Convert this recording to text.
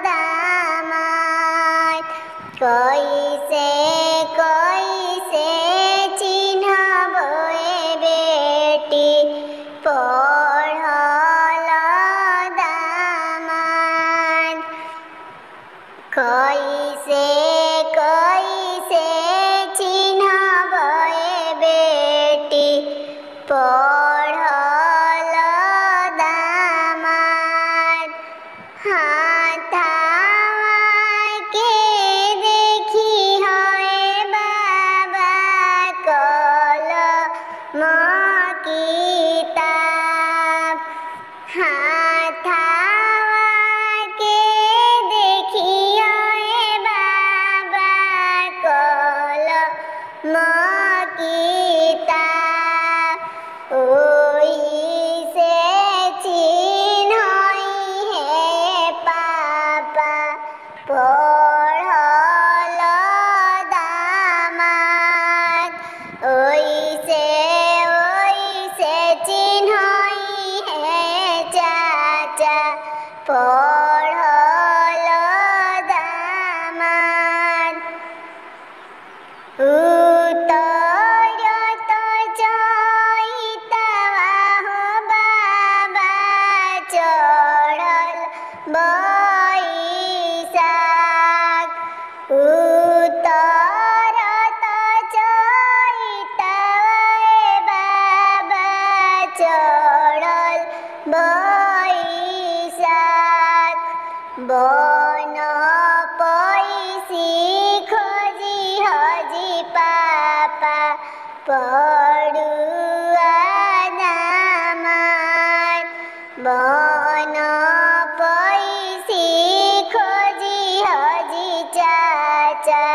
दामाद कैसे कैसे चिन्हबो ए बेटी पढ़ल दामाद कैसे कैसे चिन्हबो ए बेटी पढ़ल दामाद हाथवा के देखी है बाबा कलम किताब हाथवा के देखी है बाबा कलम किताब ओही से चिन्हई है पापा पढ़ल दामाद ओही से चिन्हई है चाचा पढ़ल दामाद उतरत चैतवा हो बाबा चढ़ल बैसाख उतरत चैतवा बाबा चढ़ल बैसाख बन पैसी खोजी हजी पापा पढ़ुआ दामाद बन पैसी खोजी हजी चाचा